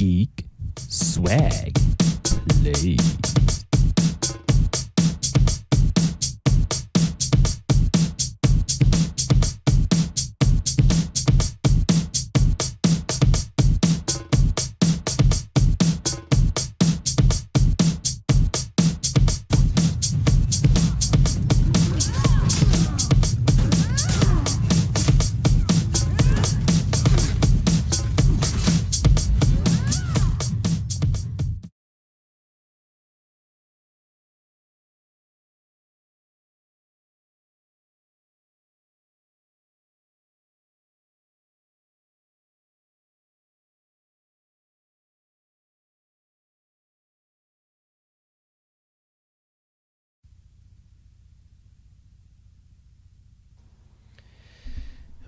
Geekswagg. Play.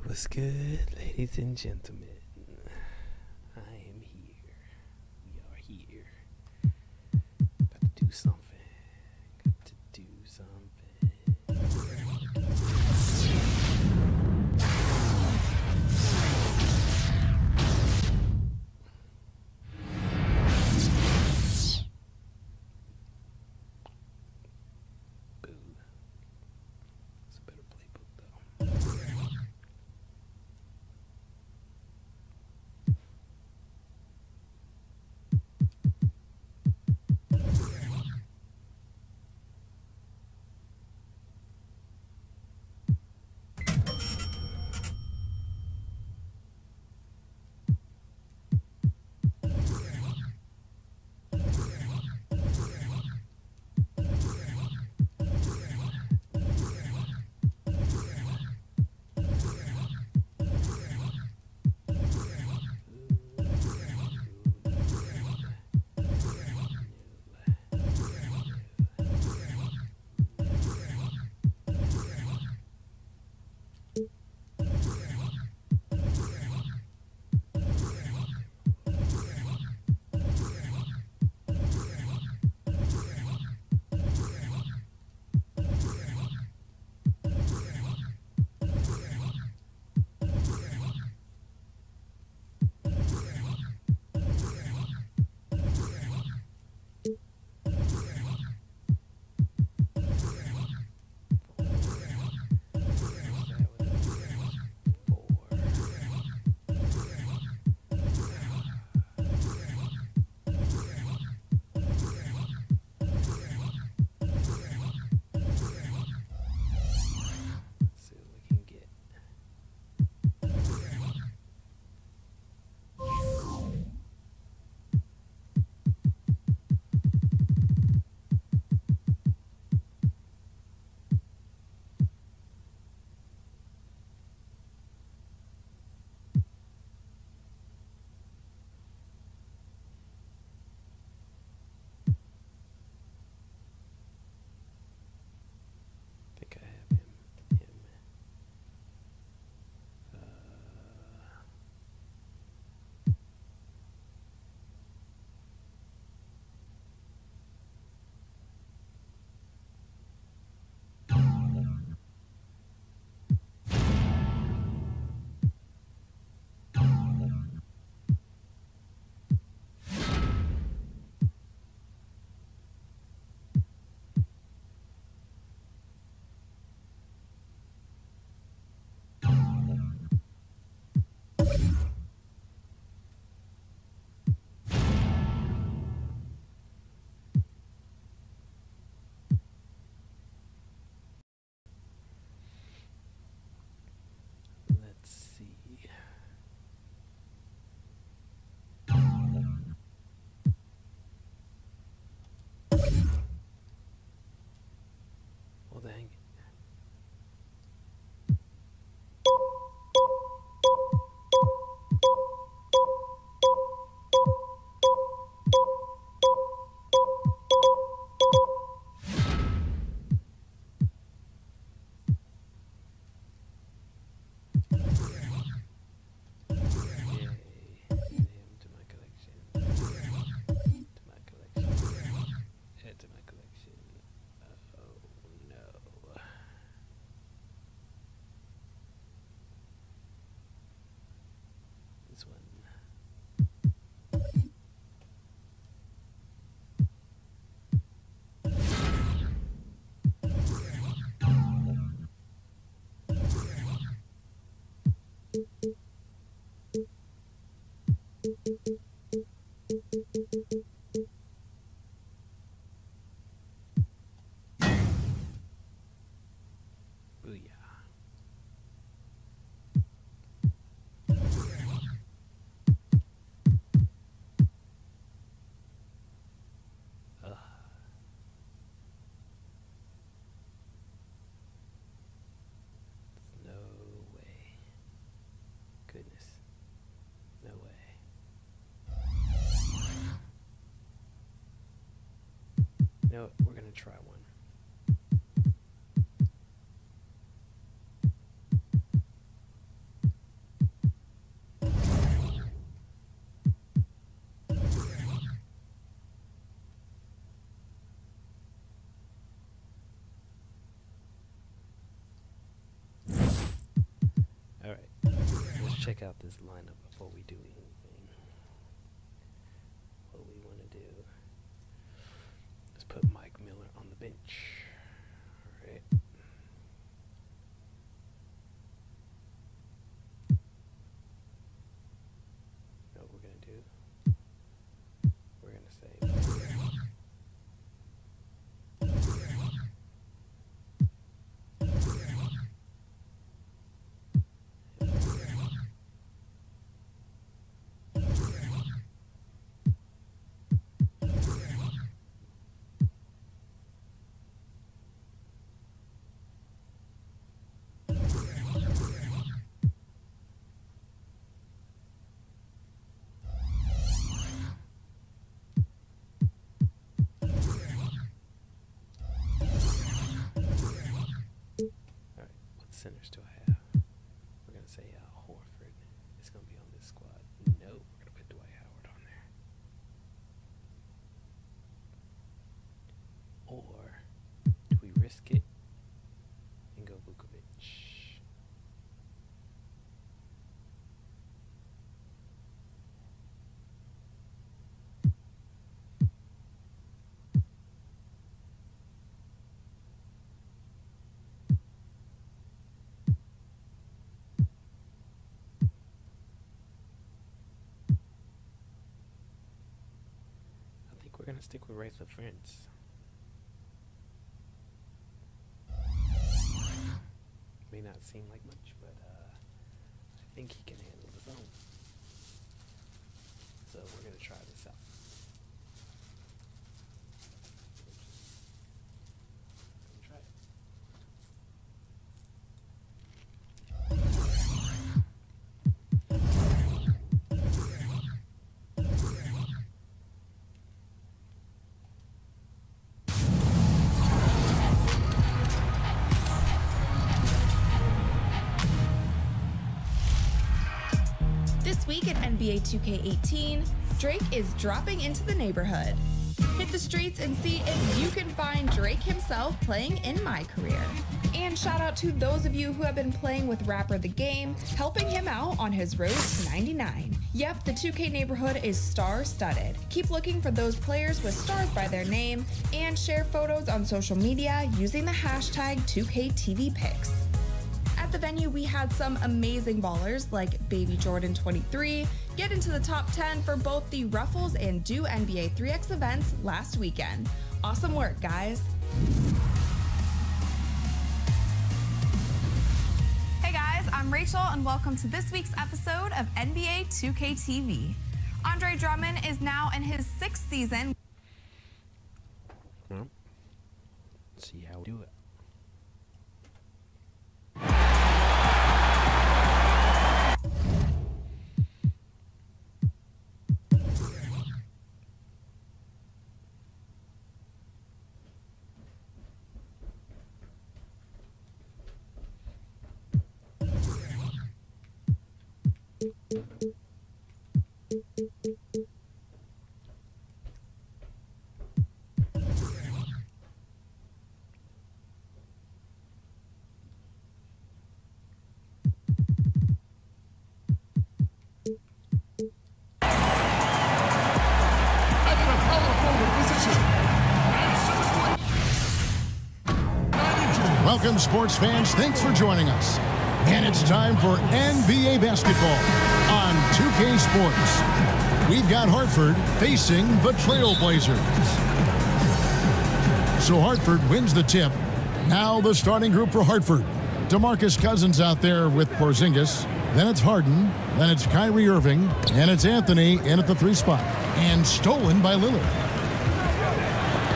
What's good, ladies and gentlemen? I am here. We are here. Got to do something. Got to do something. Boo. It's a better playbook, though. know what? We're gonna try one. Alright, let's check out this lineup before we do anything. What we want to do, let's put Mike Miller on the bench. Alright. Know what we're going to do? We're going to say centers do I have? We're going to say Horford is going to be on this squad. No, we're going to put Dwight Howard on there. Or do we risk it and go Vukovic? We're going to stick with Rafa Friends. May not seem like much, but I think he can handle his own. So we're going to try this out. Try it. This week at NBA 2K18, Drake is dropping into the neighborhood. Hit the streets and see if you can find Drake himself playing in My Career. And shout out to those of you who have been playing with Rapper the Game, helping him out on his road to 99. Yep, the 2K neighborhood is star-studded. Keep looking for those players with stars by their name and share photos on social media using the hashtag 2KTVPics. At the venue, we had some amazing ballers like Baby Jordan 23 get into the top 10 for both the Ruffles and Do NBA 3X events last weekend. Awesome work, guys. Hey guys, I'm Rachel and welcome to this week's episode of NBA 2K TV. Andre Drummond is now in his 6th season. Well, let's see how we do it. Welcome, sports fans. Thanks for joining us. And it's time for NBA basketball on 2K Sports. We've got Hartford facing the Trailblazers. So Hartford wins the tip. Now the starting group for Hartford. DeMarcus Cousins out there with Porzingis. Then it's Harden. Then it's Kyrie Irving. And it's Anthony in at the 3 spot. And stolen by Lillard.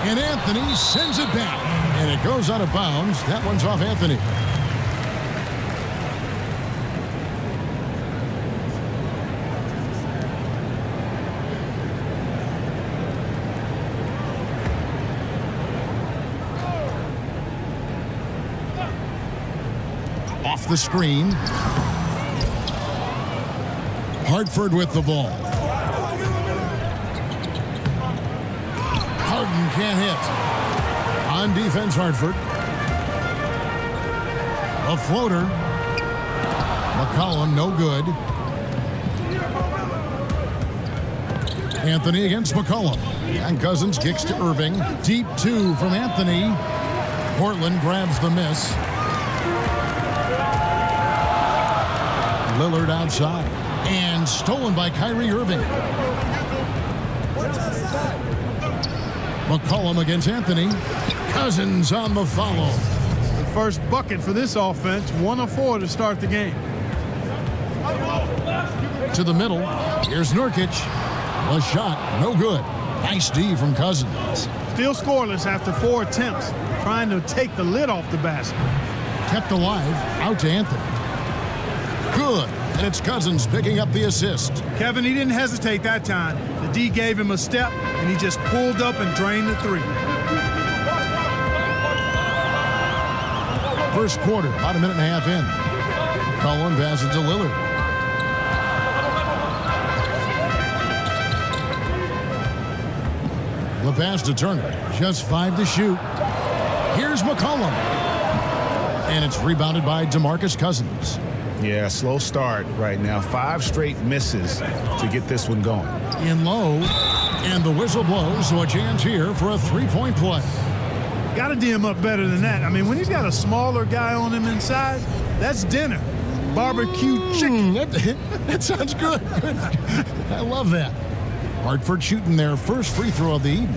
And Anthony sends it back. And it goes out of bounds. That one's off Anthony. off the screen. Hartford with the ball. Harden can't hit. On defense, Hartford. A floater. McCollum, no good. Anthony against McCollum. And Cousins kicks to Irving. Deep two from Anthony. Portland grabs the miss. Lillard outside. And stolen by Kyrie Irving. McCollum against Anthony. Cousins on the follow. The first bucket for this offense, 1 of 4 to start the game. To the middle. Here's Nurkic. A shot, no good. Nice D from Cousins. Still scoreless after 4 attempts, trying to take the lid off the basket. Kept alive, out to Anthony. Good, and it's Cousins picking up the assist. Kevin, he didn't hesitate that time. The D gave him a step, and he just pulled up and drained the 3. First quarter, about a minute and a half in. McCollum passes to Lillard. The pass to Turner. Just 5 to shoot. Here's McCollum. And it's rebounded by DeMarcus Cousins. Yeah, slow start right now. 5 straight misses to get this one going. In low. And the whistle blows, so a chance here for a 3-point play. Got to D him up better than that. I mean, when he's got a smaller guy on him inside, that's dinner. Barbecue chicken. That sounds good. I love that. Hartford shooting their first free throw of the evening.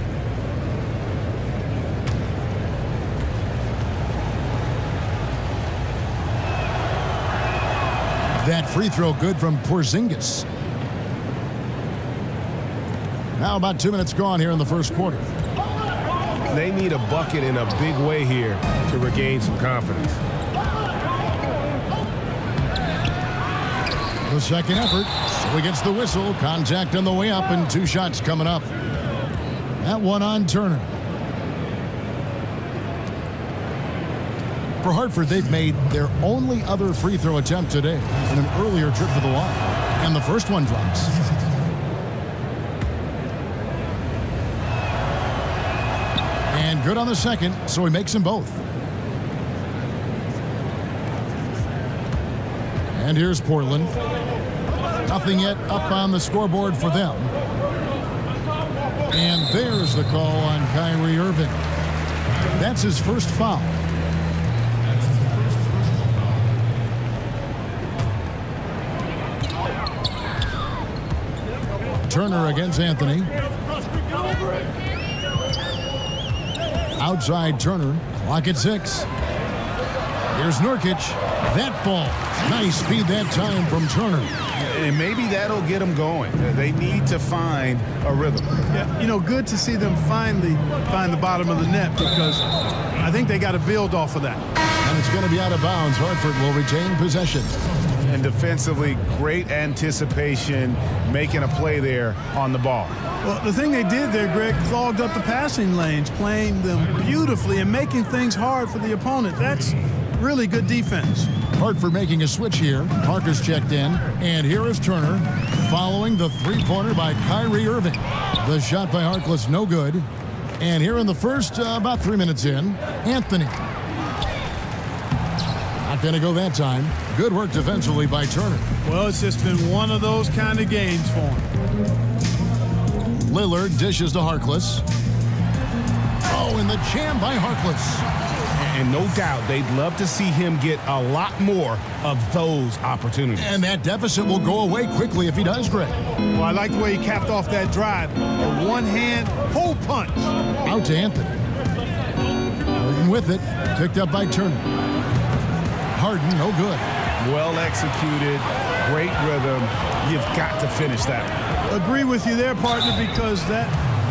That free throw good from Porzingis. Now about 2 minutes gone here in the first quarter. They need a bucket in a big way here to regain some confidence. The second effort. So he gets the whistle. Contact on the way up and 2 shots coming up. That one on Turner. For Hartford, they've made their only other free throw attempt today in an earlier trip to the line. And the first one drops. And good on the second, so he makes them both. And here's Portland. Nothing yet up on the scoreboard for them. And there's the call on Kyrie Irving. That's his first foul. Turner against Anthony. Outside Turner. Clock at 6. Here's Nurkic. That ball. Nice speed that time from Turner. And maybe that'll get them going. They need to find a rhythm. Yeah, you know, good to see them finally find the bottom of the net because I think they got to build off of that. And it's going to be out of bounds. Hartford will retain possession. And defensively, great anticipation, making a play there on the ball. Well, the thing they did there, Greg, clogged up the passing lanes, playing them beautifully and making things hard for the opponent. That's really good defense. Hartford making a switch here. Parker's checked in. And here is Turner following the three-pointer by Kyrie Irving. The shot by Harkless, no good. And here in the first, about 3 minutes in, Anthony. Not going to go that time. Good work defensively by Turner. Well, it's just been one of those kind of games for him. Lillard dishes to Harkless. Oh, and the jam by Harkless. And no doubt they'd love to see him get a lot more of those opportunities. And that deficit will go away quickly if he does, Greg. Well, I like the way he capped off that drive. A one-hand hole punch. Out to Anthony. Harden with it. Picked up by Turner. Harden, no good. Well executed. Great rhythm. You've got to finish that one. Agree with you there, partner, because that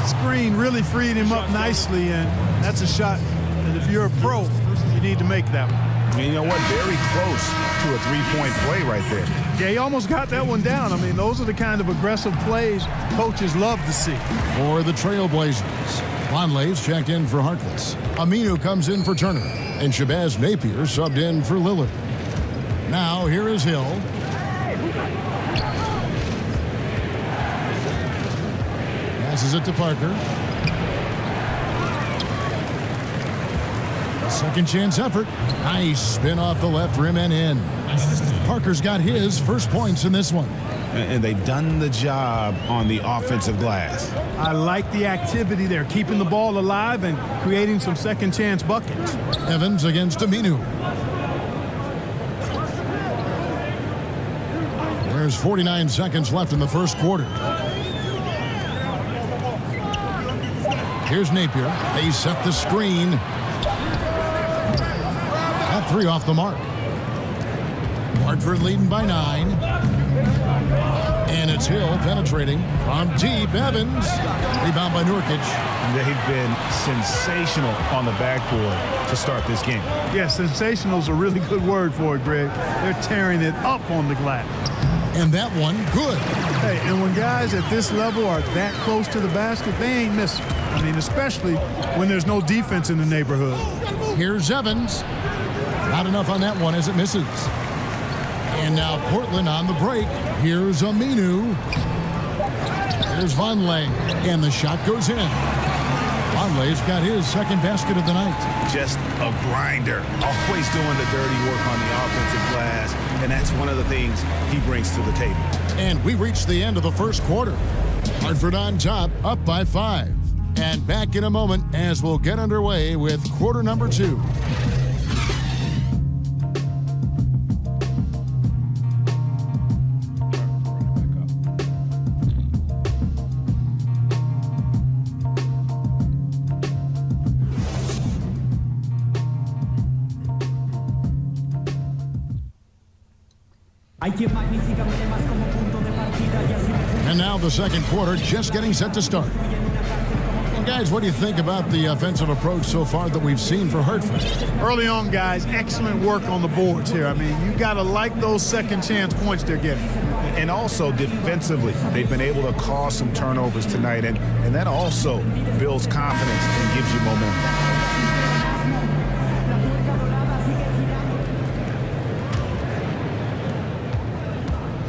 screen really freed him up nicely, and that's a shot that if you're a pro, you need to make that one. And you know what? Very close to a three-point play right there. Yeah, he almost got that one down. I mean, those are the kind of aggressive plays coaches love to see. For the Trailblazers, Vonleh's checked in for Harkless. Aminu comes in for Turner. And Shabazz Napier subbed in for Lillard. Now here is Hill. Passes it to Parker. A second chance effort. Nice spin off the left rim and in. Parker's got his first points in this one. And they've done the job on the offensive glass. I like the activity there, keeping the ball alive and creating some second chance buckets. Evans against Aminu. There's 49 seconds left in the first quarter. Here's Napier. They set the screen. That three off the mark. Hartford leading by 9. And it's Hill penetrating from deep. Evans. Rebound by Nurkic. They've been sensational on the backboard to start this game. Yeah, sensational is a really good word for it, Greg. They're tearing it up on the glass. And that one, good. Hey, and when guys at this level are that close to the basket, they ain't missing. I mean, especially when there's no defense in the neighborhood. Here's Evans. Not enough on that one as it misses. And now Portland on the break. Here's Aminu. There's Vonleh. And the shot goes in. Vonleh's got his second basket of the night. Just a grinder. Always doing the dirty work on the offensive glass. And that's one of the things he brings to the table. And we reached the end of the first quarter. Hartford on top, up by 5. And back in a moment as we'll get underway with quarter number 2. And now the second quarter just getting set to start. And guys, what do you think about the offensive approach so far that we've seen for Hartford? Early on, guys, excellent work on the boards here. I mean, you got to like those second chance points they're getting. And also defensively, they've been able to cause some turnovers tonight, and that also builds confidence and gives you momentum.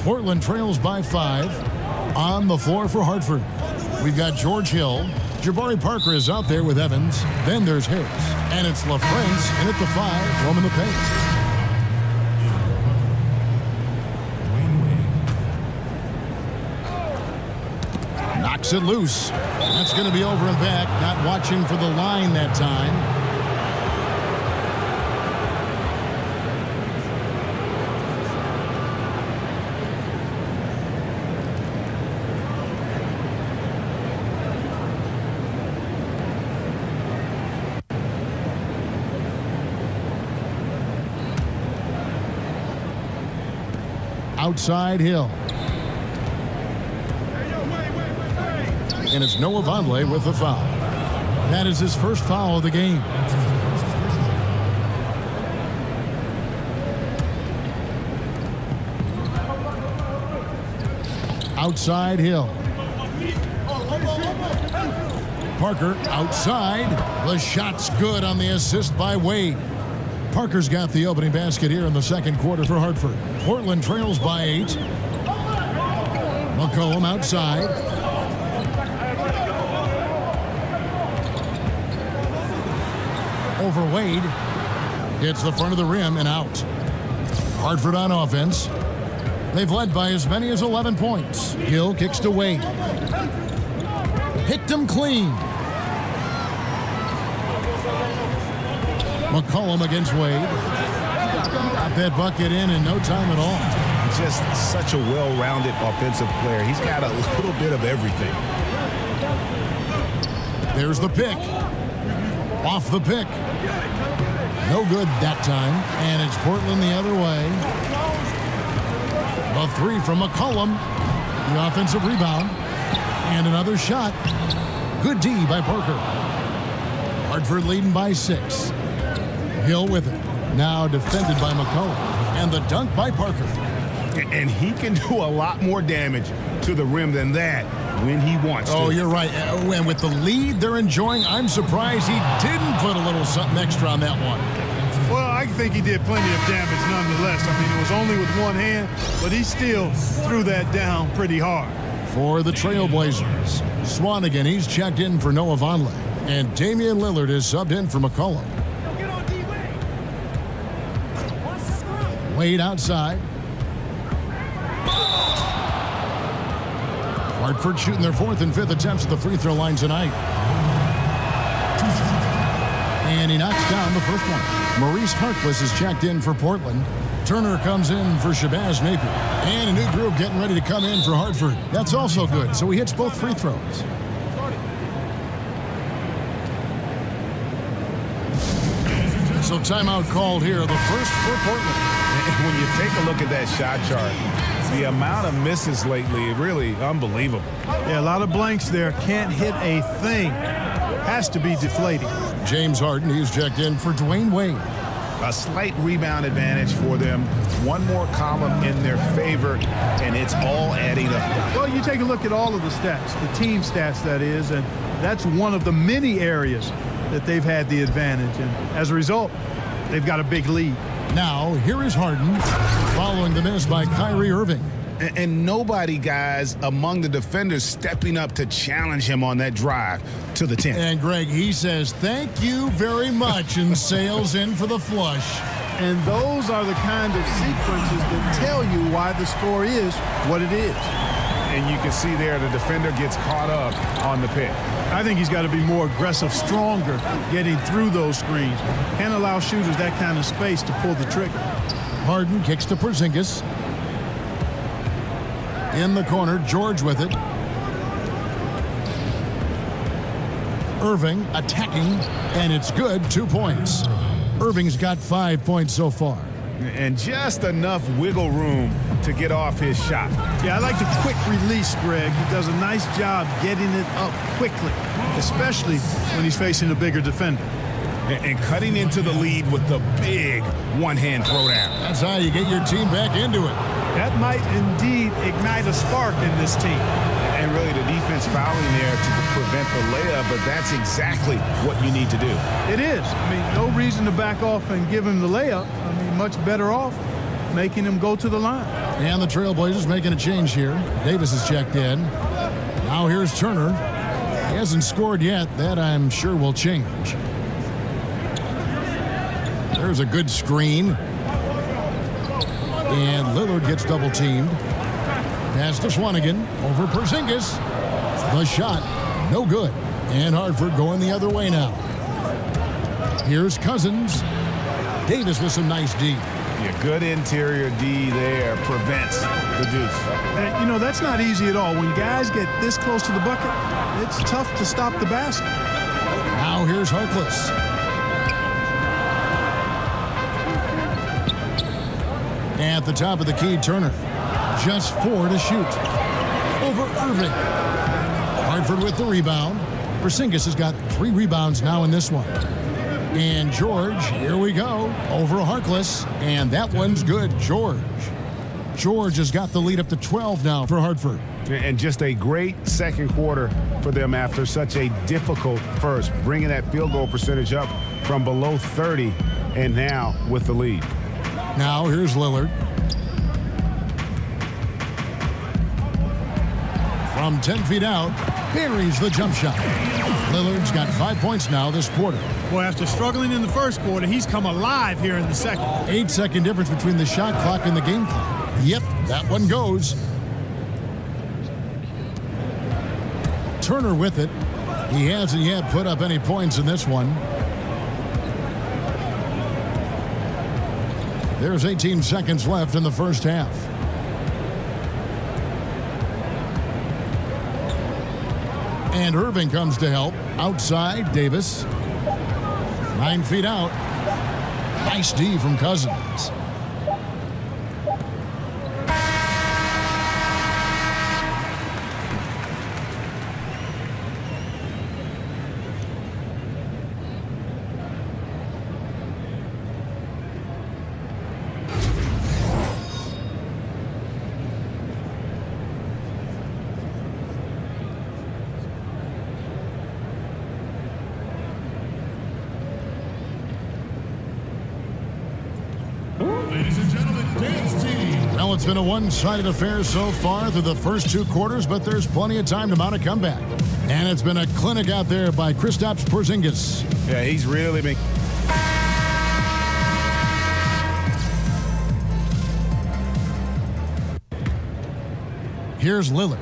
Portland trails by 5. On the floor for Hartford, we've got George Hill. Jabari Parker is out there with Evans. Then there's Harris. And it's LaFrance in at the 5, roaming the paint. Knocks it loose. That's going to be over and back. Not watching for the line that time. Outside Hill. And it's Noah Vonleh with the foul. That is his first foul of the game. Outside Hill. Parker outside. The shot's good on the assist by Wade. Parker's got the opening basket here in the second quarter for Hartford. Portland trails by 8. McCollum outside. Over Wade. Hits the front of the rim and out. Hartford on offense. They've led by as many as 11 points. Hill kicks to Wade. Picked him clean. McCollum against Wade. Got that bucket in no time at all. Just such a well-rounded offensive player. He's got a little bit of everything. There's the pick. Off the pick. No good that time. And it's Portland the other way. A 3 from McCollum. The offensive rebound. And another shot. Good D by Parker. Hartford leading by 6. Hill with it. Now defended by McCollum. And the dunk by Parker. And he can do a lot more damage to the rim than that when he wants to. Oh, you're right. And with the lead they're enjoying, I'm surprised he didn't put a little something extra on that one. Well, I think he did plenty of damage nonetheless. I mean, it was only with one hand, but he still threw that down pretty hard. For the Trailblazers, Swanigan, he's checked in for Noah Vonleh. And Damian Lillard is subbed in for McCollum. Wade outside. Hartford shooting their 4th and 5th attempts at the free throw line tonight. And he knocks down the first one. Maurice Harkless is checked in for Portland. Turner comes in for Shabazz Napier. And a new group getting ready to come in for Hartford. That's also good, so he hits both free throws. So timeout called here, the first for Portland. And when you take a look at that shot chart, the amount of misses lately, really unbelievable. Yeah, a lot of blanks there. Can't hit a thing. Has to be deflating. James Harden, he's checked in for Dwayne Wade. A slight rebound advantage for them. One more column in their favor, and it's all adding up. Well, you take a look at all of the stats, the team stats, that is, and that's one of the many areas that they've had the advantage. And as a result, they've got a big lead. Now, here is Harden following the miss by Kyrie Irving. And nobody, guys, among the defenders stepping up to challenge him on that drive to the 10. And Greg, he says, thank you very much, and sails in for the flush. And those are the kind of sequences that tell you why the score is what it is. And you can see there the defender gets caught up on the pick. I think he's got to be more aggressive, stronger, getting through those screens. Can't allow shooters that kind of space to pull the trigger. Harden kicks to Porzingis. In the corner, George with it. Irving attacking, and it's good, 2 points. Irving's got 5 points so far. And just enough wiggle room to get off his shot. Yeah, I like the quick release, Greg. He does a nice job getting it up quickly, especially when he's facing a bigger defender. And cutting into the lead with the big one-hand throwdown. That's how you get your team back into it. That might indeed ignite a spark in this team. And really the defense fouling there to prevent the layup, but that's exactly what you need to do. It is. I mean, no reason to back off and give him the layup. I mean, much better off making him go to the line. And the Trailblazers making a change here. Davis is checked in. Now here's Turner. He hasn't scored yet. That I'm sure will change. There's a good screen. And Lillard gets double teamed. Pass to Swanigan over Porzingis. The shot, no good. And Hartford going the other way now. Here's Cousins. Davis with some nice D. Yeah, good interior D there prevents the deuce. And, you know, that's not easy at all. When guys get this close to the bucket, it's tough to stop the basket. Now here's Harkless. At the top of the key, Turner. Just 4 to shoot. Over Irving. Hartford with the rebound. Porzingis has got 3 rebounds now in this one. And George, here we go, over Harkless. And that one's good, George. George has got the lead up to 12 now for Hartford. And just a great second quarter for them after such a difficult first, bringing that field goal percentage up from below 30 and now with the lead. Now here's Lillard. From 10 feet out, buries the jump shot. Lillard's got 5 points now this quarter. Well, after struggling in the first quarter, he's come alive here in the second. 8-second difference between the shot clock and the game clock. Yep, that one goes. Turner with it. He hasn't yet put up any points in this one. There's 18 seconds left in the first half. And Irving comes to help. Outside, Davis. 9 feet out. Nice D from Cousins. Well, it's been a one-sided affair so far through the first 2 quarters, but there's plenty of time to mount a comeback. And it's been a clinic out there by Kristaps Porzingis. Yeah, he's really been... Here's Lillard.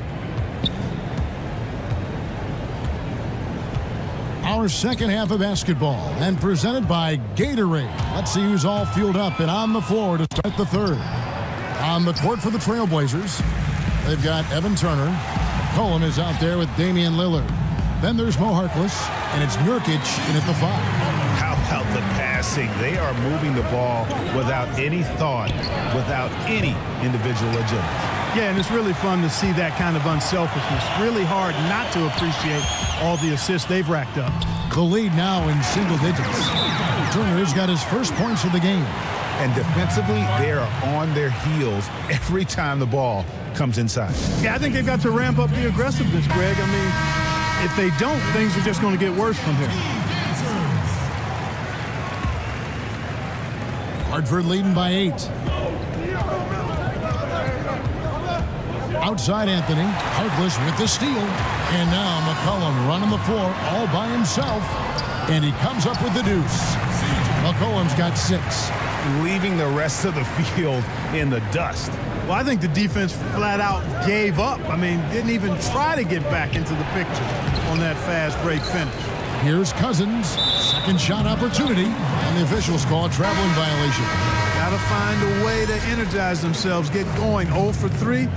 Our second half of basketball, and presented by Gatorade. Let's see who's all fueled up and on the floor to start the third. On the court for the Trailblazers, they've got Evan Turner. Colum is out there with Damian Lillard. Then there's Mo Harkless, and it's Nurkic in at the 5. How about the passing? They are moving the ball without any thought, without any individual agenda. Yeah, and it's really fun to see that kind of unselfishness. Really hard not to appreciate all the assists they've racked up. The lead now in single digits. Turner's got his first points of the game. And defensively, they are on their heels every time the ball comes inside. Yeah, I think they've got to ramp up the aggressiveness, Greg. I mean, if they don't, things are just going to get worse from here. Hartford leading by 8. Outside Anthony, Harkless with the steal. And now McCollum running the floor all by himself. And he comes up with the deuce. McCollum's got 6. Leaving the rest of the field in the dust. Well, I think the defense flat out gave up. I mean, didn't even try to get back into the picture on that fast break finish. Here's Cousins. Second shot opportunity. And the officials call a traveling violation. Got to find a way to energize themselves, get going. 0 for 3.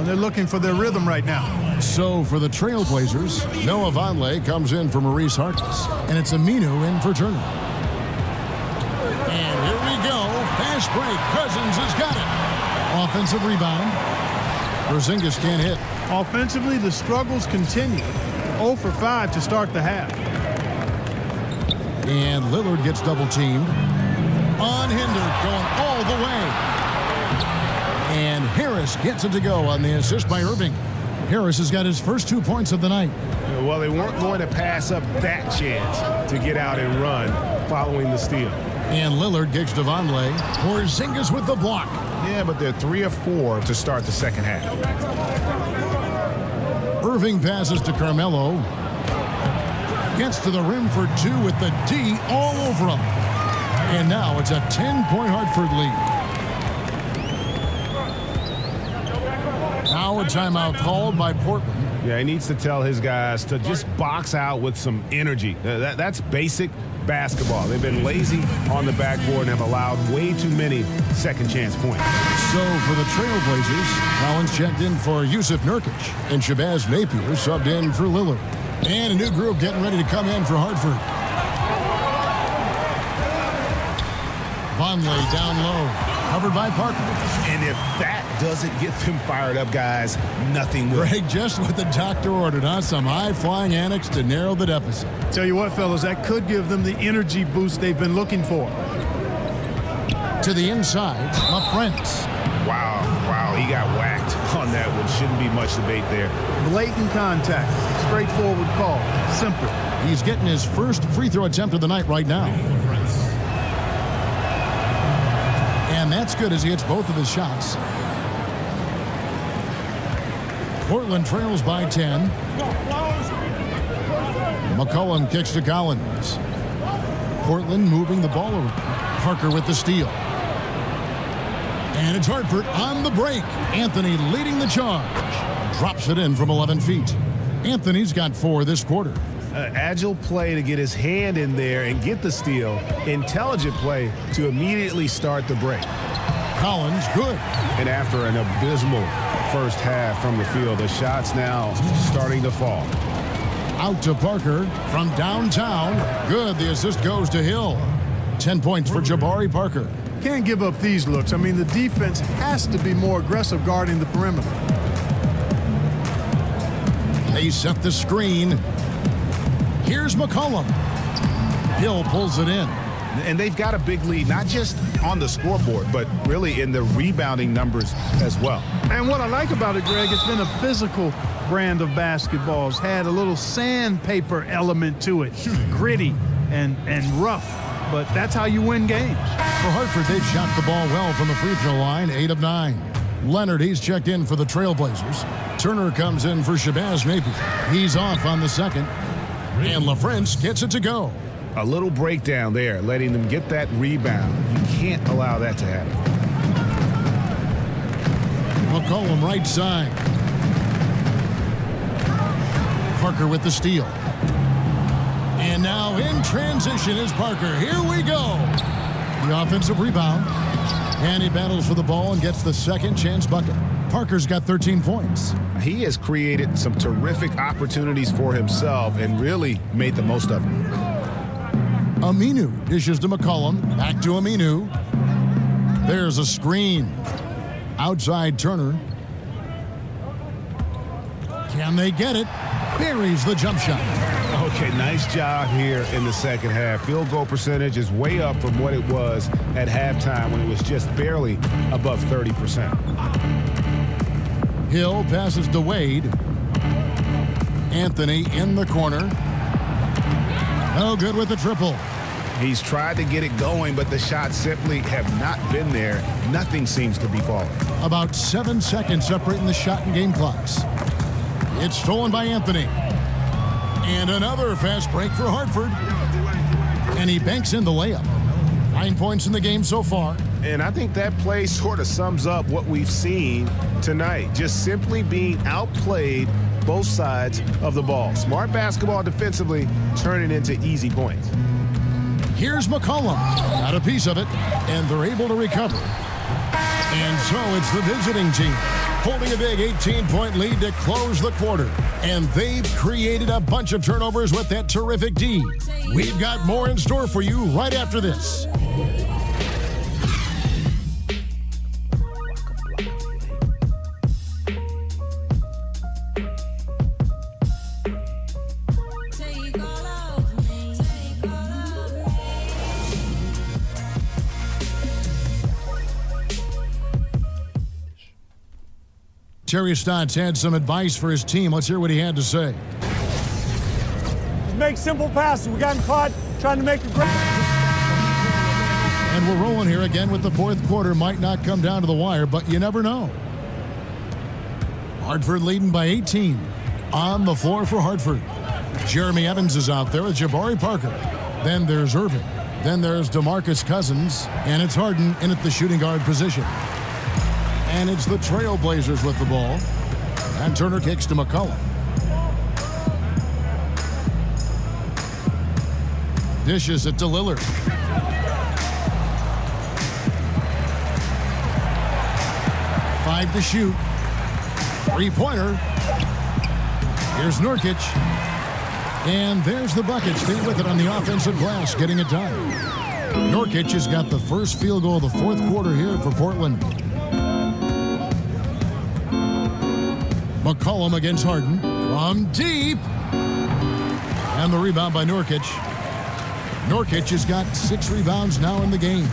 They're looking for their rhythm right now. So for the Trailblazers, Noah Vonleh comes in for Maurice Harkless. And it's Aminu in for Turner. And here we go. Fast break. Cousins has got it. Offensive rebound. Porzingis can't hit. Offensively, the struggles continue. 0 for 5 to start the half. And Lillard gets double teamed. Unhindered, going all the way. And Harris gets it to go on the assist by Irving. Harris has got his first 2 points of the night. Well, they weren't going to pass up that chance to get out and run following the steal. And Lillard kicks to Vonleh. Porzingis with the block. Yeah, but they're 3 of 4 to start the second half. Irving passes to Carmelo. Gets to the rim for 2 with the D all over him. And now it's a 10-point Hartford lead. Now a timeout called by Portland. Yeah, he needs to tell his guys to just box out with some energy. That's basic basketball. They've been lazy on the backboard and have allowed way too many second chance points. So for the Trailblazers, Collins checked in for Yusuf Nurkic, and Shabazz Napier subbed in for Lillard. And a new group getting ready to come in for Hartford. Vonleh down low, covered by Parker. And if that doesn't get them fired up, guys, nothing will. Greg, just what the doctor ordered, huh? Some high-flying annex to narrow the deficit. Tell you what, fellas, that could give them the energy boost they've been looking for. To the inside, LaFrentz. Wow, he got whacked on that one. Shouldn't be much debate there. Blatant contact, straightforward call, simple. He's getting his first free throw attempt of the night right now. And that's good as he hits both of his shots. Portland trails by 10. McCollum kicks to Collins. Portland moving the ball around. Parker with the steal. And it's Hartford on the break. Anthony leading the charge. Drops it in from 11 feet. Anthony's got 4 this quarter. Agile play to get his hand in there and get the steal. Intelligent play to immediately start the break. Collins, good. And after an abysmal first half from the field, the shots now starting to fall. Out to Parker from downtown. Good. The assist goes to Hill. 10 points for Jabari Parker. Can't give up these looks. I mean, the defense has to be more aggressive guarding the perimeter. They set the screen. Here's McCollum. Hill pulls it in. And they've got a big lead, not just on the scoreboard, but really in the rebounding numbers as well. And what I like about it, Greg, it's been a physical brand of basketball. It's had a little sandpaper element to it. Gritty and rough. But that's how you win games. For Hartford, they've shot the ball well from the free throw line, 8 of 9. Leonard, he's checked in for the Trailblazers. Turner comes in for Shabazz Napier. He's off on the second. And LaFrance gets it to go. A little breakdown there, letting them get that rebound. You can't allow that to happen. McCollum right side. Parker with the steal. And now in transition is Parker. Here we go. The offensive rebound. And he battles for the ball and gets the second chance bucket. Parker's got 13 points. He has created some terrific opportunities for himself and really made the most of it. Aminu dishes to McCollum. Back to Aminu. There's a screen. Outside Turner. Can they get it? Buries the jump shot. Okay, nice job here in the second half. Field goal percentage is way up from what it was at halftime when it was just barely above 30%. Hill passes to Wade. Anthony in the corner. No good with the triple. He's tried to get it going, but the shots simply have not been there. Nothing seems to be falling. About 7 seconds separating the shot and game clocks. It's stolen by Anthony. And another fast break for Hartford. And he banks in the layup. 9 points in the game so far. And I think that play sort of sums up what we've seen tonight. Just simply being outplayed both sides of the ball. Smart basketball defensively, turning into easy points. Here's McCollum. Got a piece of it, and they're able to recover. And so it's the visiting team holding a big 18-point lead to close the quarter. And they've created a bunch of turnovers with that terrific D. We've got more in store for you right after this. Terry Stotts had some advice for his team. Let's hear what he had to say. Just make simple passes. We got him caught trying to make a great. And we're rolling here again with the fourth quarter. Might not come down to the wire, but you never know. Hartford leading by 18. On the floor for Hartford. Jeremy Evans is out there with Jabari Parker. Then there's Irving. Then there's DeMarcus Cousins. And it's Harden in at the shooting guard position. And it's the Trailblazers with the ball. And Turner kicks to McCollum. Dishes it to Lillard. Five to shoot. Three-pointer. Here's Nurkic. And there's the bucket. Stay with it on the offensive glass, getting it done. Nurkic has got the first field goal of the fourth quarter here for Portland. McCollum against Harden from deep. And the rebound by Nurkic. Nurkic has got 6 rebounds now in the game.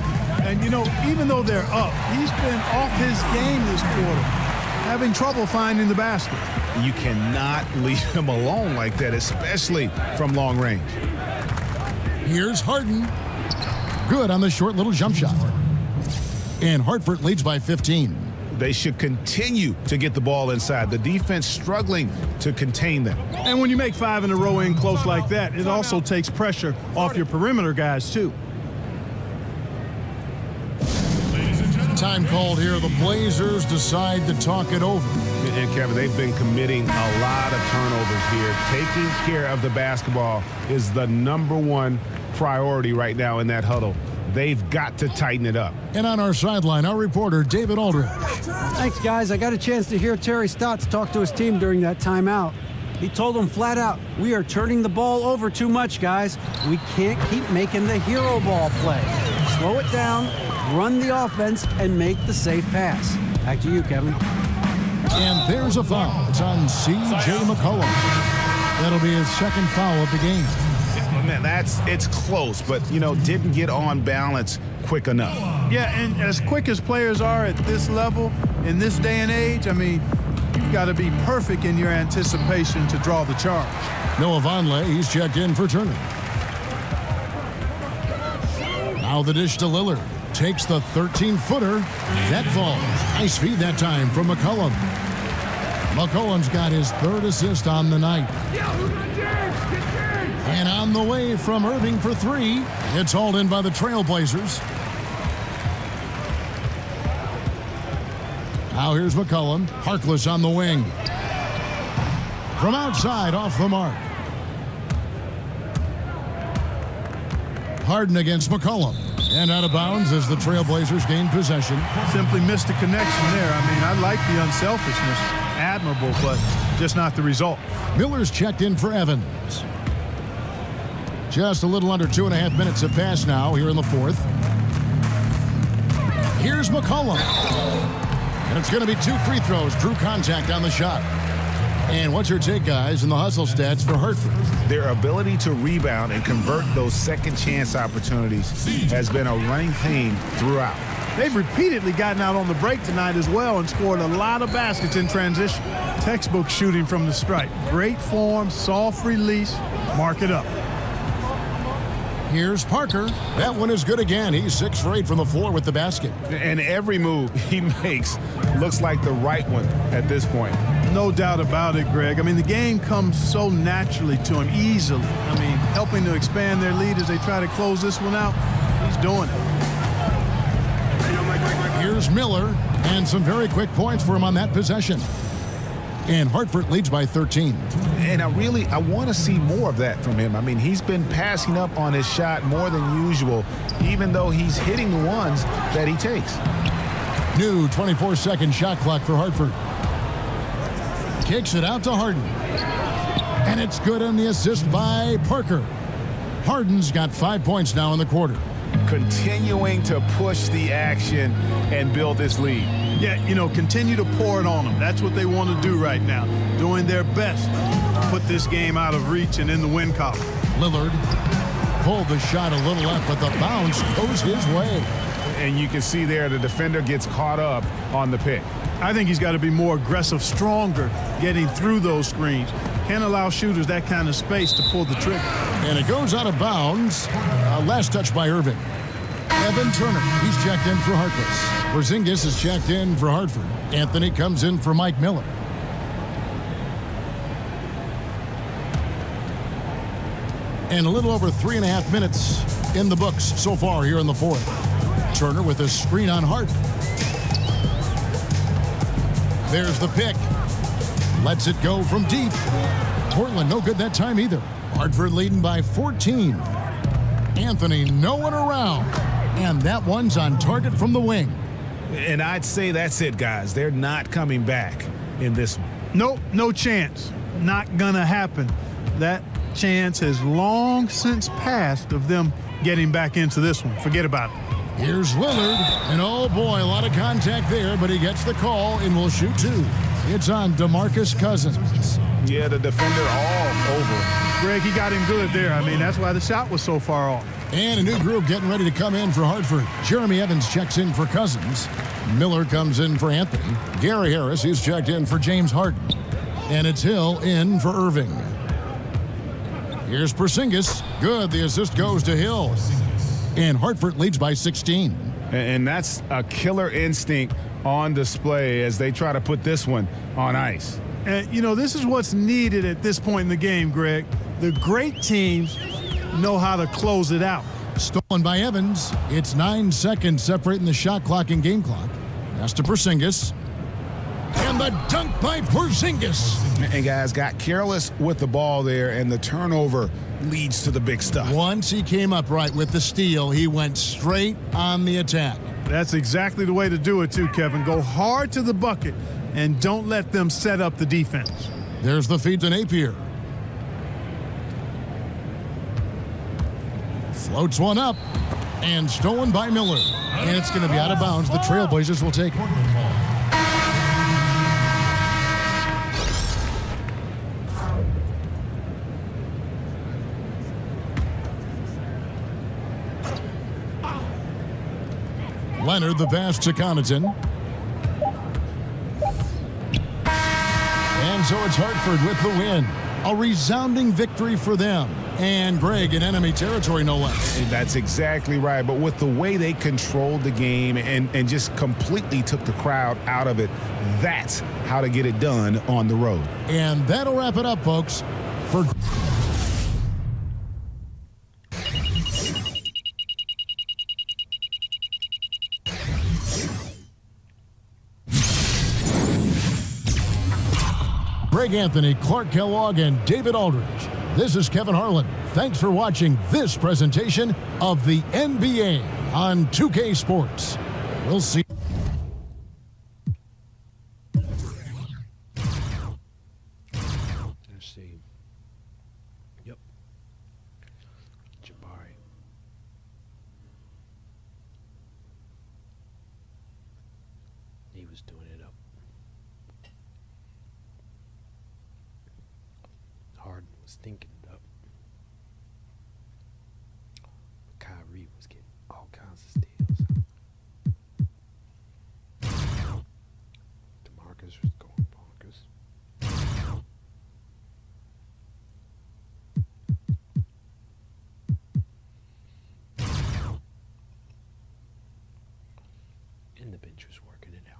And, you know, even though they're up, he's been off his game this quarter, having trouble finding the basket. You cannot leave him alone like that, especially from long range. Here's Harden. Good on the short little jump shot. And Hartford leads by 15. They should continue to get the ball inside. The defense struggling to contain them. And when you make 5 in a row in close like that, it also takes pressure off your perimeter guys, too. Time called here. The Blazers decide to talk it over. And Kevin, they've been committing a lot of turnovers here. Taking care of the basketball is the #1 priority right now in that huddle. They've got to tighten it up. And on our sideline, our reporter, David Aldridge. Thanks, guys. I got a chance to hear Terry Stotts talk to his team during that timeout. He told them flat out, we are turning the ball over too much, guys. We can't keep making the hero ball play. Slow it down, run the offense, and make the safe pass. Back to you, Kevin. And there's a foul. It's on C.J. McCollum. That'll be his second foul of the game. Man, it's close, but, you know, didn't get on balance quick enough. Yeah, and as quick as players are at this level, in this day and age, I mean, you've got to be perfect in your anticipation to draw the charge. Noah Vonleh, he's checked in for Turner. Now the dish to Lillard. takes the 13-footer. That falls. Nice feed that time from McCollum. McCollum's got his 3rd assist on the night. And on the way from Irving for 3. It's hauled in by the Trailblazers. Now here's McCollum. Harkless on the wing. From outside, off the mark. Harden against McCollum. And out of bounds as the Trailblazers gain possession. Simply missed a connection there. I mean, I like the unselfishness. Admirable, but just not the result. Miller's checked in for Evans. Just a little under 2.5 minutes have passed now here in the 4th. Here's McCollum. And it's going to be 2 free throws. Drew contact on the shot. And what's your take, guys, in the hustle stats for Hartford? Their ability to rebound and convert those second chance opportunities has been a running theme throughout. They've repeatedly gotten out on the break tonight as well and scored a lot of baskets in transition. Textbook shooting from the stripe. Great form, soft release. Mark it up. Here's Parker. That one is good again. He's 6 for 8 from the floor with the basket. And every move he makes looks like the right one at this point. No doubt about it, Greg. I mean, the game comes so naturally to him, easily. I mean, helping to expand their lead as they try to close this one out. He's doing it. Here's Miller, and some very quick points for him on that possession. And Hartford leads by 13. And I want to see more of that from him. I mean, he's been passing up on his shot more than usual, even though he's hitting the ones that he takes. New 24-second shot clock for Hartford. Kicks it out to Harden. And it's good on the assist by Parker. Harden's got 5 points now in the quarter. Continuing to push the action and build this lead. Yeah, you know, continue to pour it on them. That's what they want to do right now. Doing their best to put this game out of reach and in the win column. Lillard pulled the shot a little left, but the bounce goes his way. And you can see there the defender gets caught up on the pick. I think he's got to be more aggressive, stronger, getting through those screens. Can't allow shooters that kind of space to pull the trigger. And it goes out of bounds. Last touch by Irving. Evan Turner, he's checked in for Harkless. Porzingis is checked in for Hartford. Anthony comes in for Mike Miller. And a little over 3.5 minutes in the books so far here in the 4th. Turner with a screen on Harden. There's the pick. Lets it go from deep. Portland no good that time either. Hartford leading by 14. Anthony no one around. And that one's on target from the wing. And I'd say that's it, guys. They're not coming back in this one. Nope, no chance. Not gonna happen. That chance has long since passed of them getting back into this one. Forget about it. Here's Lillard, and oh boy, a lot of contact there, but he gets the call and will shoot 2. It's on DeMarcus Cousins. Yeah, the defender all over. Greg, he got him good there. I mean, that's why the shot was so far off. And a new group getting ready to come in for Hartford. Jeremy Evans checks in for Cousins. Miller comes in for Anthony. Gary Harris, he's checked in for James Harden. And it's Hill in for Irving. Here's Porzingis. Good, the assist goes to Hill. And Hartford leads by 16. And that's a killer instinct on display as they try to put this one on ice. And, you know, this is what's needed at this point in the game, Greg. The great teams know how to close it out. Stolen by Evans. It's 9 seconds separating the shot clock and game clock. That's to Porzingis. And the dunk by Porzingis. And guys got careless with the ball there, and the turnover leads to the big stuff. Once he came up right with the steal, he went straight on the attack. That's exactly the way to do it too, Kevin. Go hard to the bucket and don't let them set up the defense. There's the feed to Napier. Floats one up and stolen by Miller. And it's going to be out of bounds. The Trailblazers will take it. Leonard the pass to Connaughton. And so it's Hartford with the win. A resounding victory for them. And Greg in enemy territory, no less. And that's exactly right. But with the way they controlled the game and just completely took the crowd out of it, that's how to get it done on the road. And that'll wrap it up, folks, for Greg Anthony, Clark Kellogg, and David Aldridge. This is Kevin Harlan. Thanks for watching this presentation of the NBA on 2K Sports. We'll see. Let's see. Yep. Jabari. He was doing it up. Harden was thinking it up. Kyrie was getting all kinds of steals. DeMarcus was going bonkers. And the bench was working it out.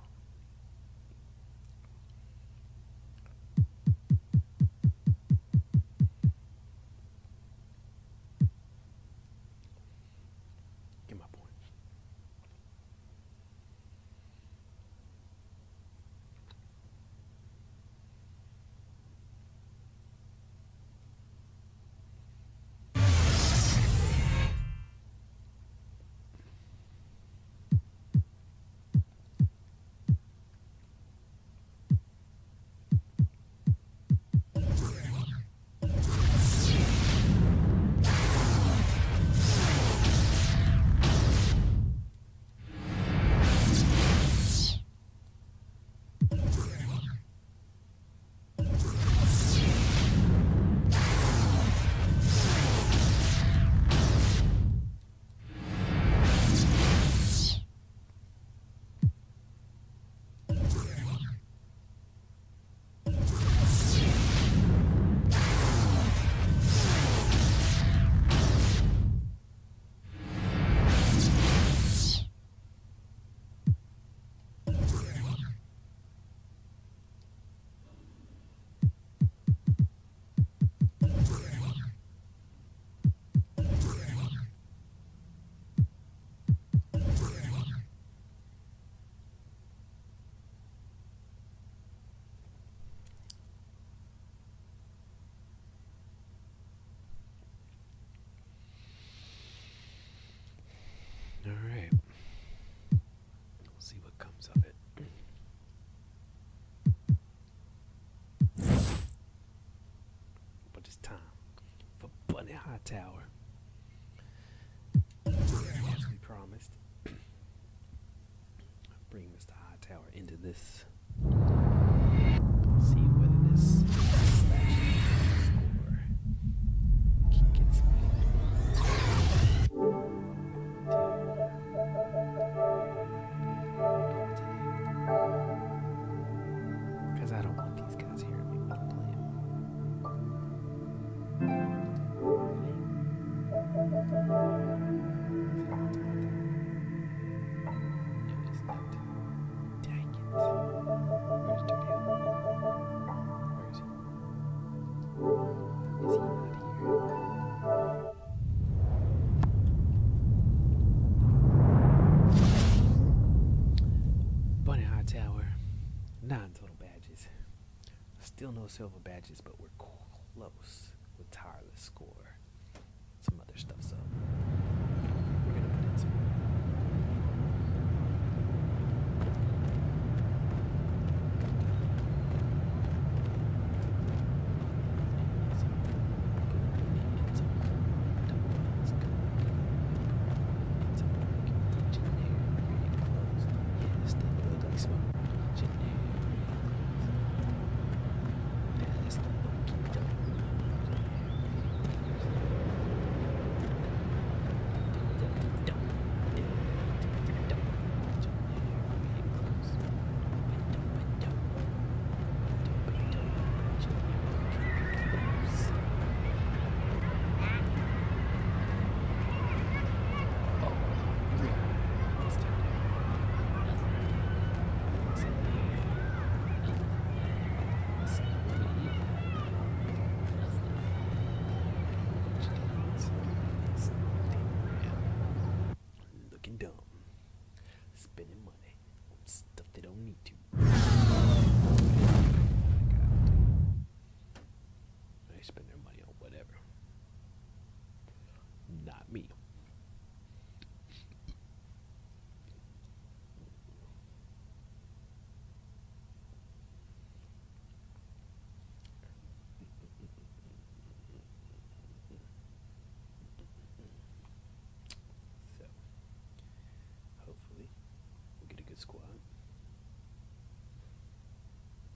Get my point. All right. We'll see what comes of it. But it's time for Bunneh Hightower. As we promised, bring Mr. Hightower into this. See whether this score can get because I don't want these guys hearing me when I'm playing. No, it's not. Dang it. Where's Dirty? Where is he? Is he not here? Bunneh Hightower, 9 total badges. Still no silver badges, but we're close with tireless score. Some other stuff, so we're gonna put in some. not me. So, hopefully, we'll get a good squad.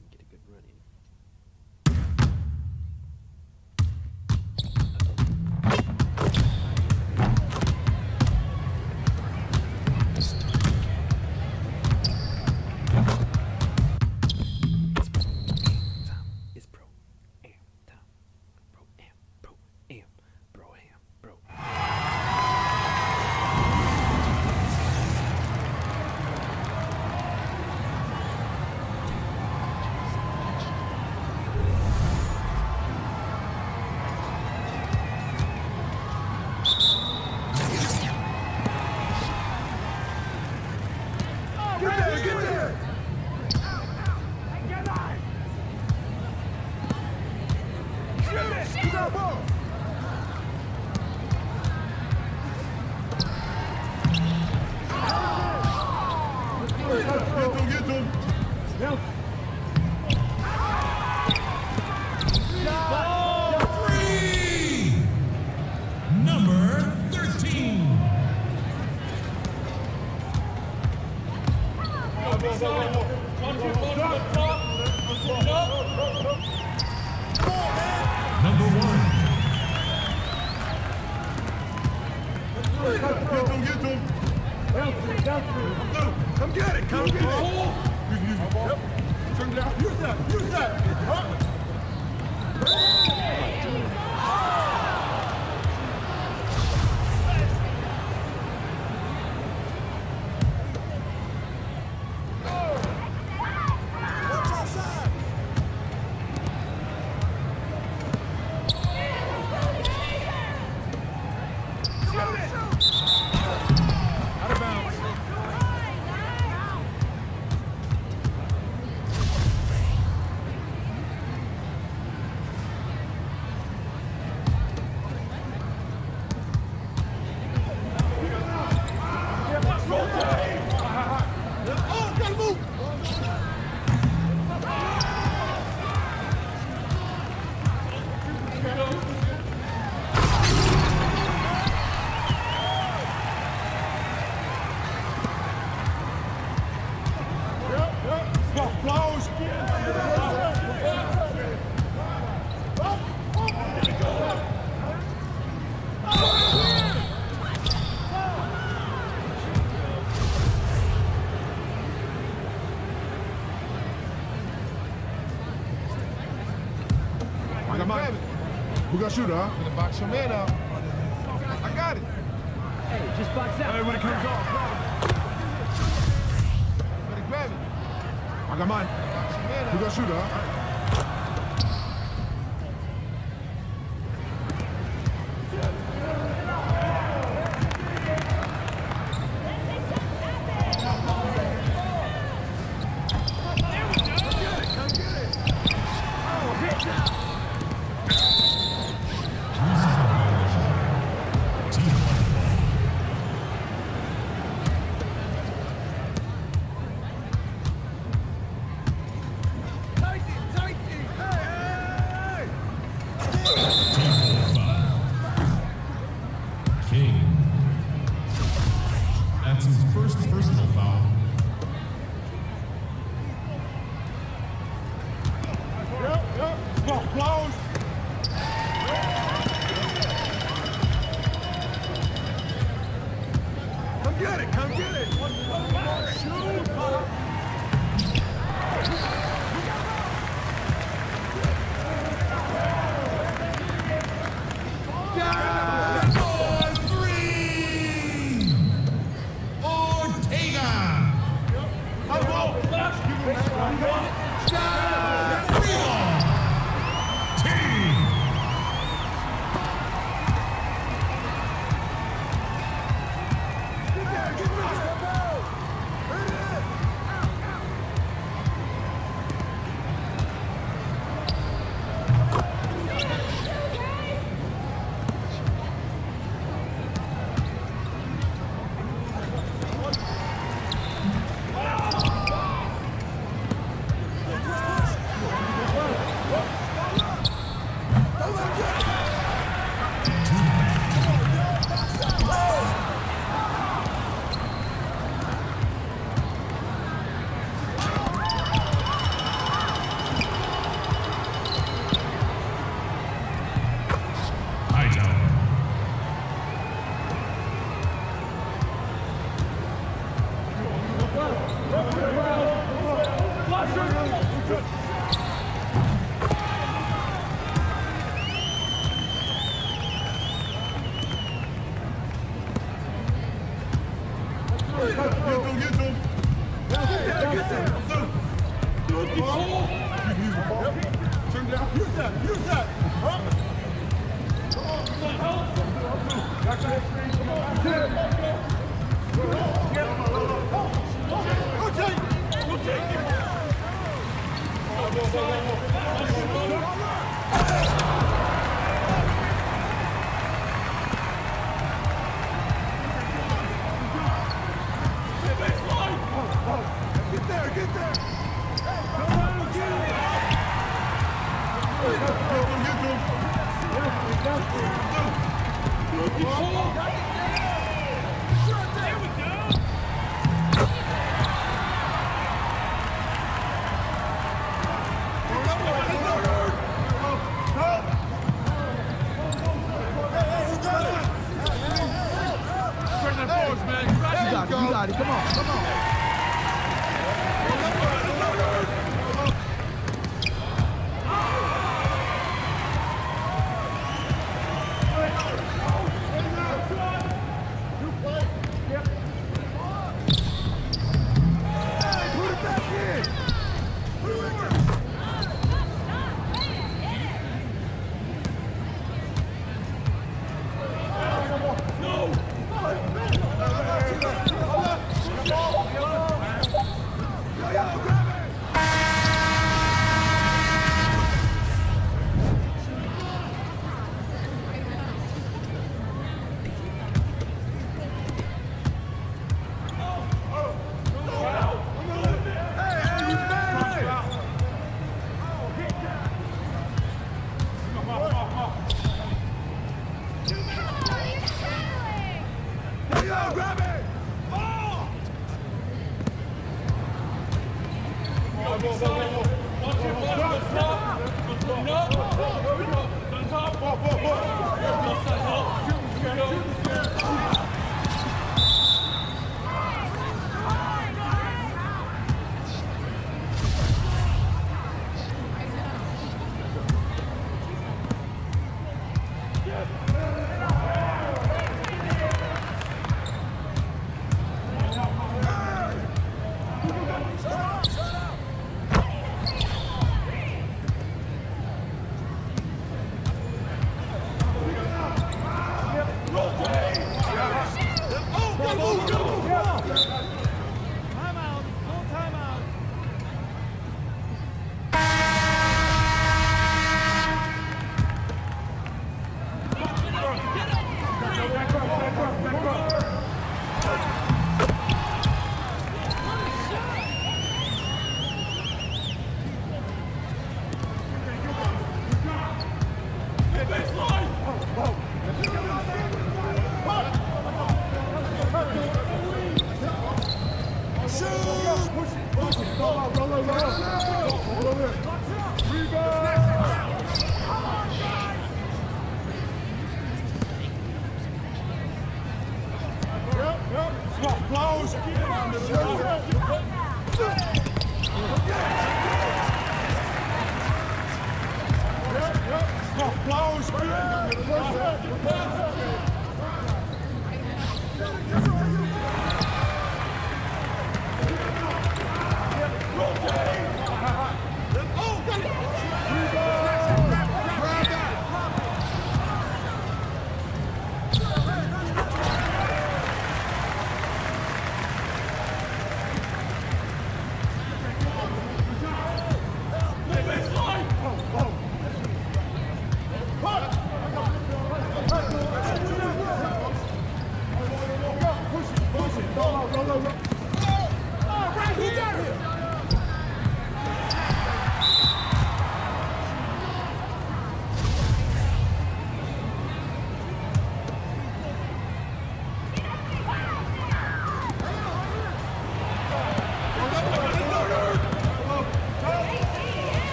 And get a good run in. It's pro am time. Pro am, pro am, bro am, bro. Number 13. Number 1. Come get it, come get it. Yep. Turn it out. Use that, use that. Who got shooter, huh? Gonna box your man out. I got it. Hey, just box out. Hey, when it comes off, better grab it. I got mine. Who got shooter, huh?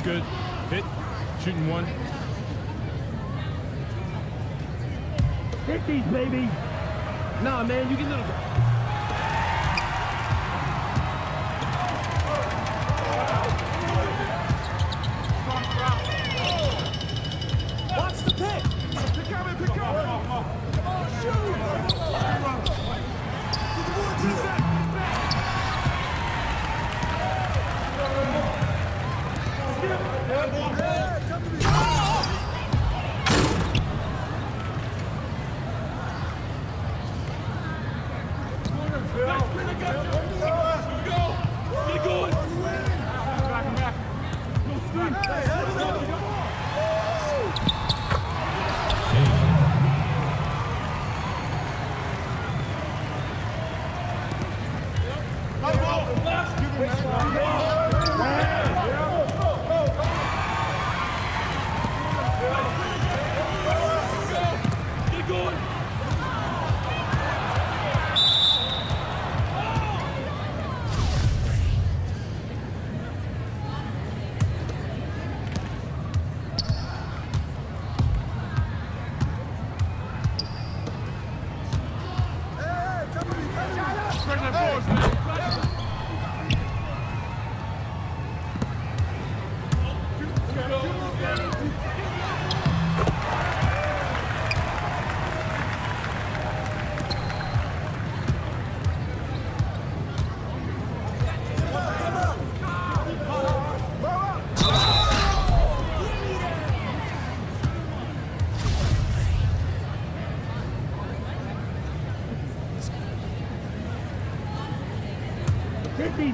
Good. Hit. Shooting one. Hit these, baby. Nah, man, you get little.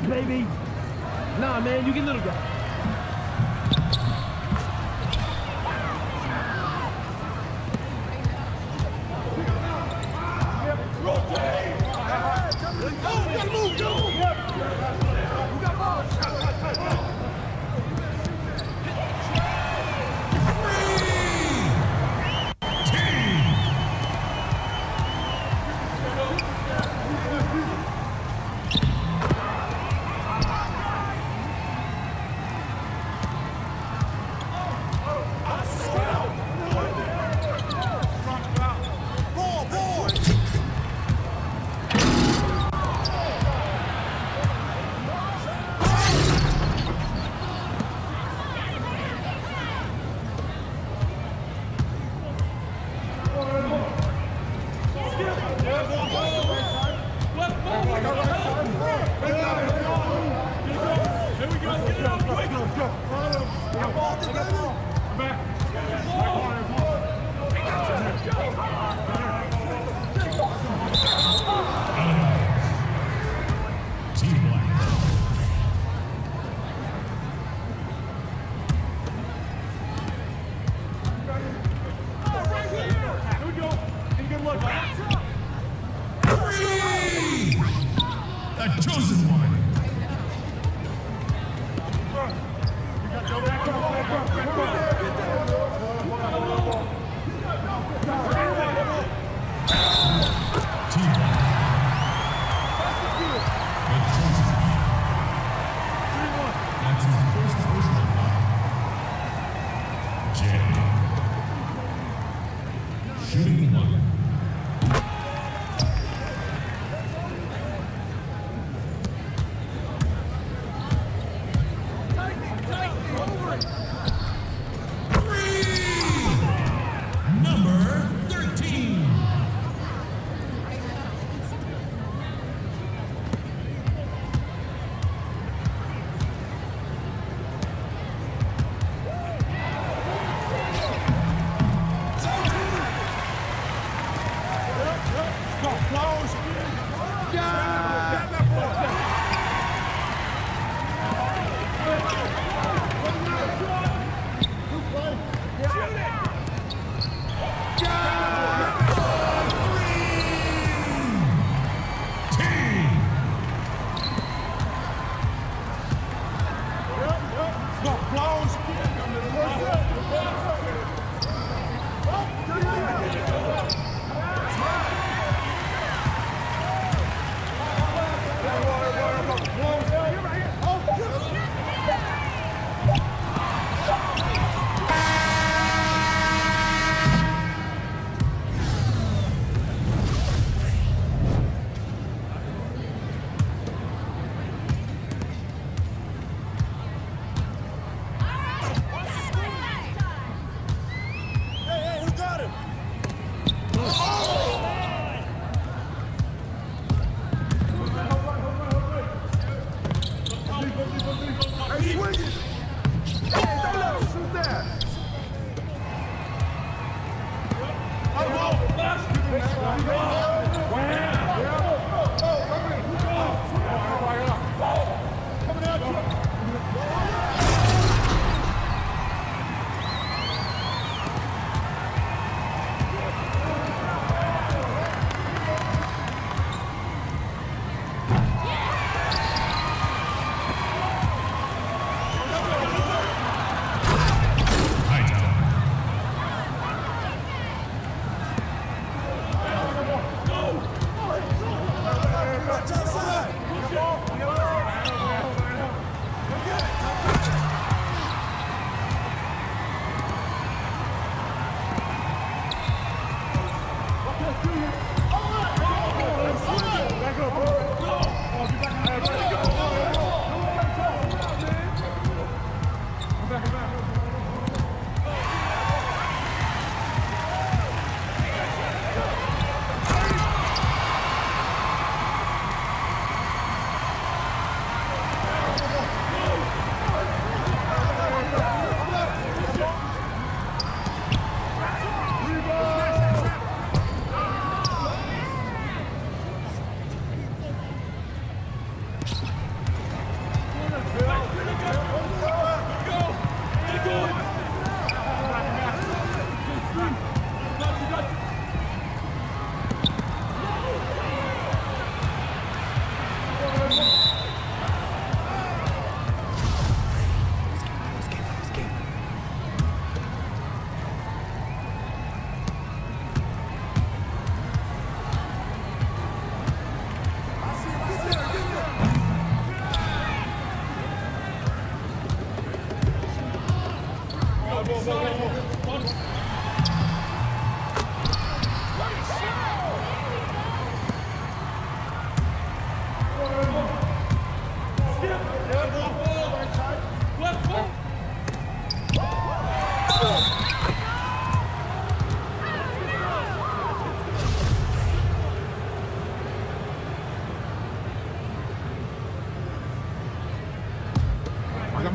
Baby. Nah, man, you get little guy.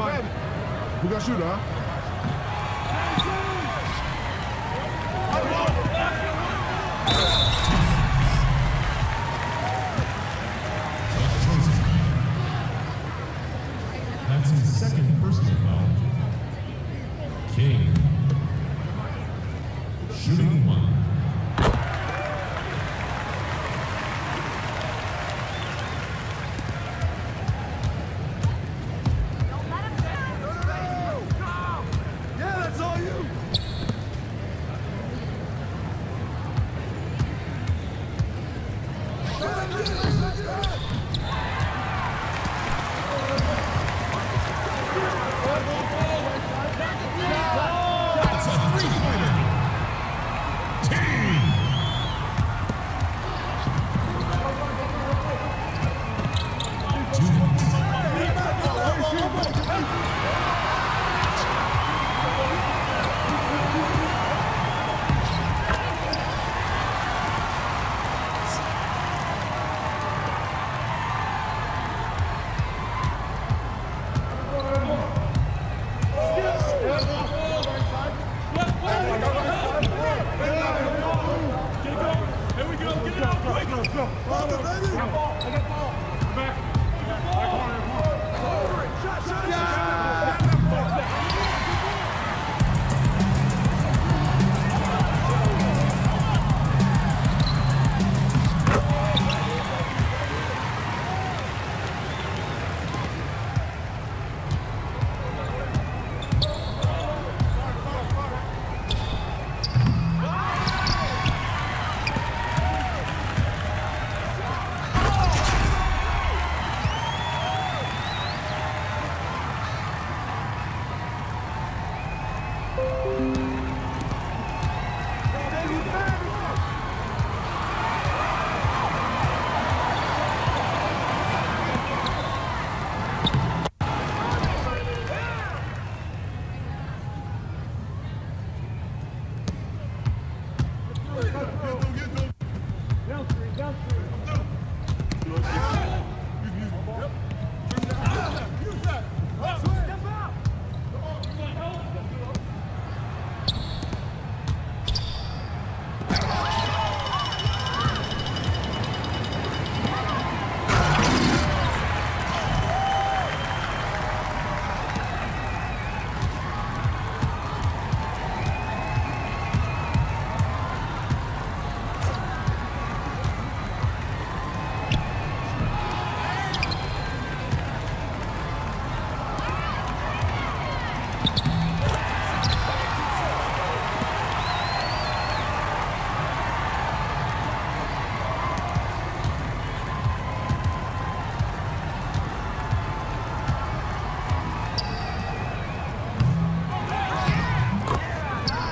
mine. Who got shooter, huh? That's his second personal foul. King. Shooting one. Yeah, that's all you. That's a three-pointer. Team.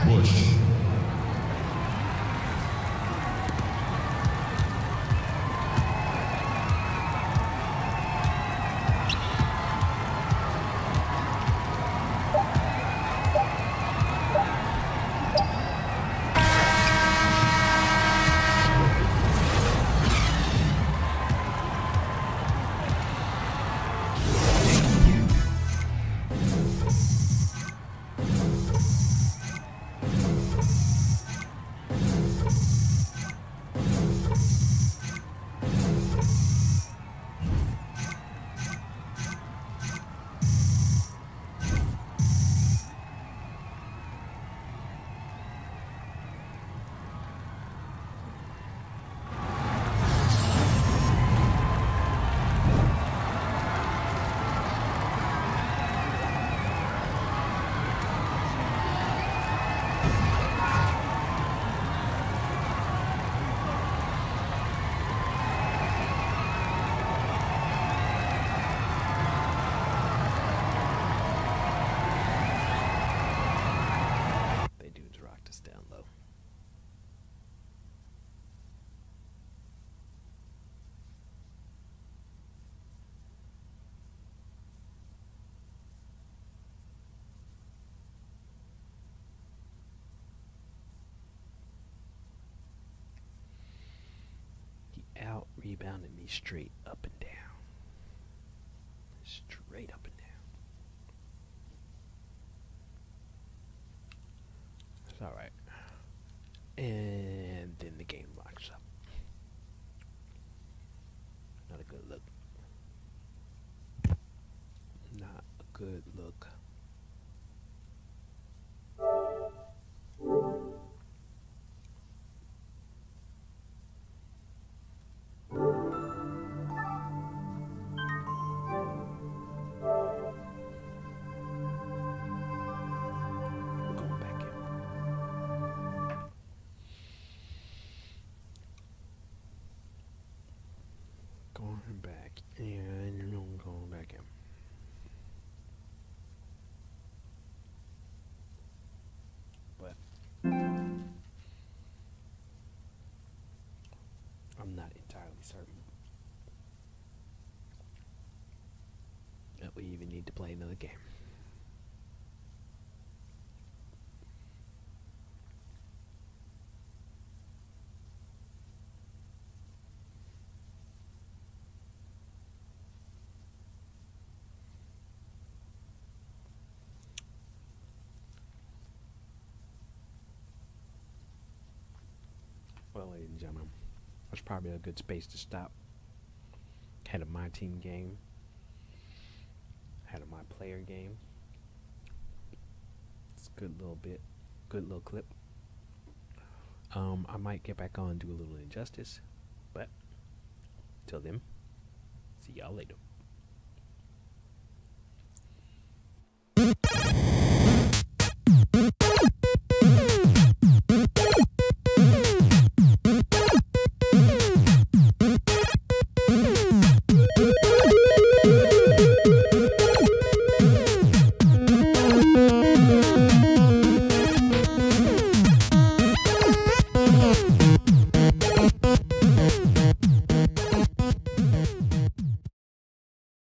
Bush. Out rebounded me straight up and down. Straight up and down. It's alright. And then the game locks up. Not a good look. Not a good look. Going back and I'm going back in. But I'm not entirely certain that we even need to play another game. Well, ladies and gentlemen, that's probably a good space to stop. Had a MyTeam game. Had a MyPlayer game. It's a good little bit. Good little clip. I might get back on and do a little Injustice. But, till then, see y'all later.